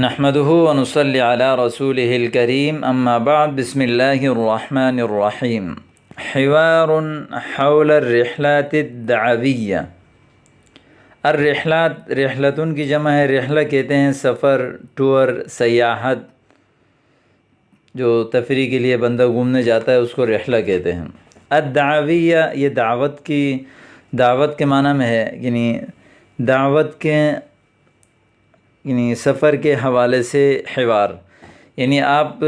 نحمده ونصلي على رسوله الكريم اما بعد بسم الله الرحمن الرحیم حوار حول الرحلات الدعویہ۔ الرحلات رحلتن کی جمع ہے، رحلہ کہتے ہیں سفر، ٹور، سیاحت، جو تفریح کے لیے بندہ گھومنے جاتا ہے اس کو رحلہ کہتے ہیں۔ الدعویہ یہ دعوت کے معنی میں ہے، یعنی سفر کے حوالے سے حوار، یعنی آپ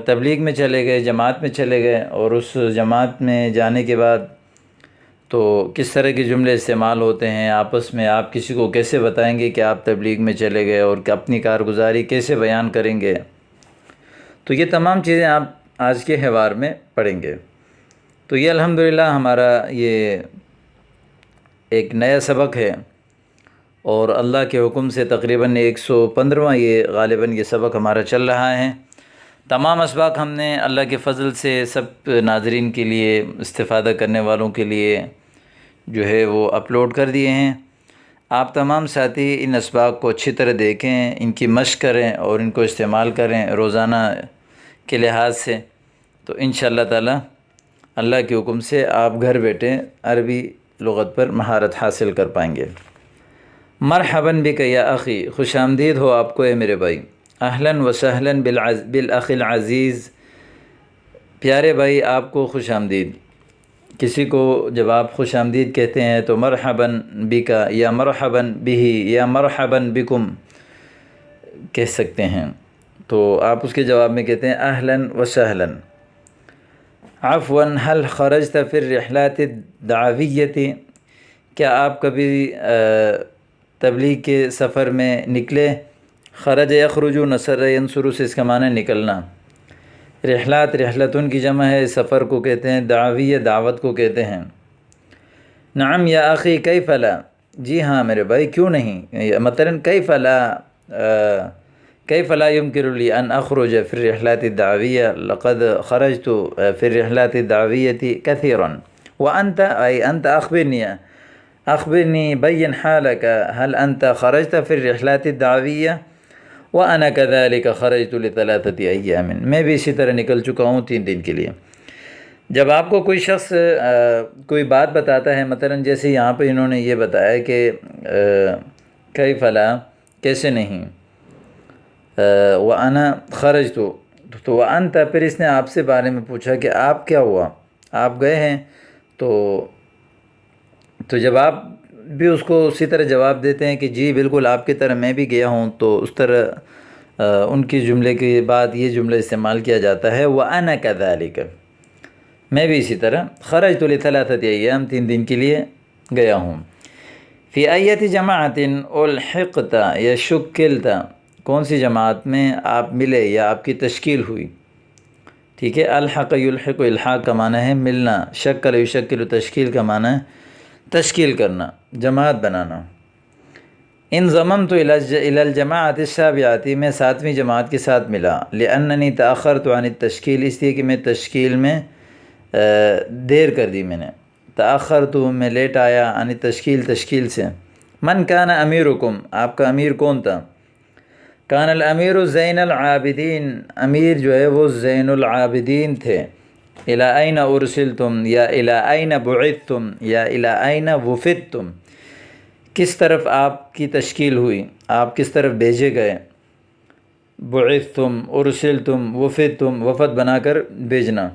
تبلیغ میں چلے گئے، جماعت میں چلے گئے، اور اس جماعت میں جانے کے بعد تو کس طرح کے جملے استعمال ہوتے ہیں آپس میں، آپ کسی کو کیسے بتائیں گے کہ آپ تبلیغ میں چلے گئے، اور اپنی کارگزاری کیسے بیان کریں گے، تو یہ تمام چیزیں آپ آج کے حوار میں پڑھیں گے۔ تو یہ الحمدللہ ہمارا یہ ایک نیا سبق ہے، اور اللہ کے حکم سے تقریباً 115واں یہ غالباً یہ سبق ہمارا چل رہا ہے۔ تمام اسباق ہم نے اللہ کے فضل سے سب ناظرین کے لیے، استفادہ کرنے والوں کے لیے جو ہے وہ اپلوڈ کر دیے ہیں۔ آپ تمام ساتھی ان اسباق کو اچھی طرح دیکھیں، ان کی مشق کریں اور ان کو استعمال کریں روزانہ کے لحاظ سے، تو انشاءاللہ تعالی اللہ کے حکم سے آپ گھر بیٹھے عربی لغت پر مہارت حاصل کر پائیں گے۔ مرحباً بک یا اخی، خوش آمدید ہو آپ کو اے میرے بھائی۔ اہلاً و سہلاً بالاخ العزیز، پیارے بھائی آپ کو خوش آمدید۔ کسی کو جب آپ خوش آمدید کہتے ہیں تو مرحباً بک یا مرحباً بہ یا مرحباً بکم کہہ سکتے ہیں، تو آپ اس کے جواب میں کہتے ہیں اہلاً و سہلاً۔ عفواً هل خرجت فی الرحلات الدعویۃ، کیا آپ کبھی تبلیغ کے سفر میں نکلے؟ خرج یخرج نصر ینصر سے اس کا معنی نکلنا۔ رحلتن کی جمع ہے، سفر کو کہتے ہیں، دعویہ دعوت کو کہتے ہیں۔ نعم یا اخی کیف لا، جی ہاں میرے بھائی کیوں نہیں، مثلا کیف لا يمكن لي ان اخرج في الرحلات الدعویہ، لقد خرجت في الرحلات الدعویہ كثيرا وانت اي انت اخبرني بين حالك، هل انت خرجت في الرحلات الدعویہ؟ وانا كذلك خرجت لثلاثة ايام، میں بھی اسی طرح نکل چکا ہوں 3 دن کے لیے۔ جب آپ کو کوئی شخص کوئی بات بتاتا ہے، مثلا جیسے یہاں پہ انہوں نے یہ بتایا کہ کیف لا، کیسے نہیں، وانا خرجت، تو وانت، پھر اس نے آپ سے بارے میں پوچھا کہ آپ کیا ہوا، آپ گئے ہیں، تو جب آپ بھی اس کو اسی طرح جواب دیتے ہیں کہ جی بالکل آپ کی طرح میں بھی گیا ہوں، تو اس طرح ان کی جملے کے بعد یہ جملہ استعمال کیا جاتا ہے وَأَنَا كَذَلِكَ، میں بھی اسی طرح خرجت لثلاثة ایام، 3 دن کے لیے گیا ہوں۔ فی ایت جماعت الحقت یا شکلت، کون سی جماعت میں آپ ملے یا آپ کی تشکیل ہوئی، ٹھیک ہے۔ الحق یلحق، الحاق کا معنی ہے ملنا، شکل یشکل تشکیل کا معنی ہے تشکیل کرنا، جماعت بنانا۔ انضممت الی الجماعت السابعۃ، میں 7ویں جماعت کے ساتھ ملا، لأننی تأخرت عن التشکیل، اس لیے کہ میں تشکیل میں دیر کر دی میں نے، تأخرت میں لیٹ آیا، عن التشکیل تشکیل سے۔ من کان امیرکم، آپ کا امیر کون تھا؟ کان الامیر زین العابدین، امیر جو ہے وہ زین العابدین تھے۔ الی این ارسلتم یا الی این بعثتم یا الی این وفدتم، کس طرف آپ کی تشکیل ہوئی، آپ کس طرف بھیجے گئے۔ بعثتم، ارسلتم، وفدتم، وفد بنا کر بھیجنا،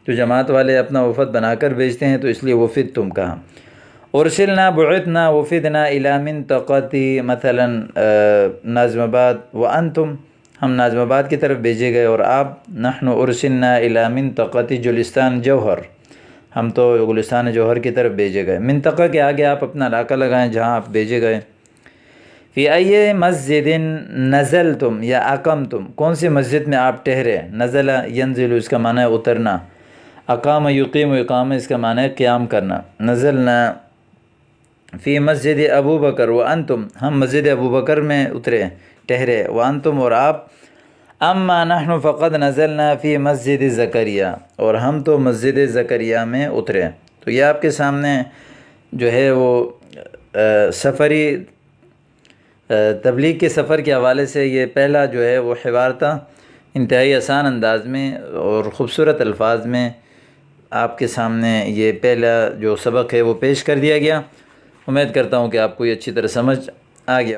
تو جماعت والے اپنا وفد بنا کر بھیجتے ہیں تو اس لیے وفدتم کہا۔ ارسلنا، بعثنا، وفدنا الی منطقۃ، مثلا ناظم آباد، وانتم، ہم ناظم آباد کی طرف بھیجے گئے، اور آپ نحن ارسلنا الی منطقۃ گلستان جوہر، ہم تو گلستان جوہر کی طرف بھیجے گئے۔ منطقہ کے آگے آپ اپنا علاقہ لگائیں جہاں آپ بھیجے گئے۔ فی ای مسجد نزلتم یا اقمتم، کون سی مسجد میں آپ ٹھہرے۔ نزل ینزل اس کا معنی ہے اترنا، اقام یقیم اقامہ اس کا معنی ہے قیام کرنا۔ نزلنا فی مسجد ابو بکر وانتم، ہم مسجد ابو بکر میں اترے ٹھہرے، وانتم اور آپ۔ اما نحن فقد نزلنا فی مسجد زکریا، اور ہم تو مسجد زکریا میں اترے۔ تو یہ آپ کے سامنے جو ہے وہ سفری تبلیغ کے سفر کے حوالے سے یہ پہلا جو ہے وہ حوار تھا، انتہائی آسان انداز میں اور خوبصورت الفاظ میں آپ کے سامنے یہ پہلا جو سبق ہے وہ پیش کر دیا گیا۔ امید کرتا ہوں کہ آپ کو یہ اچھی طرح سمجھ آ گیا۔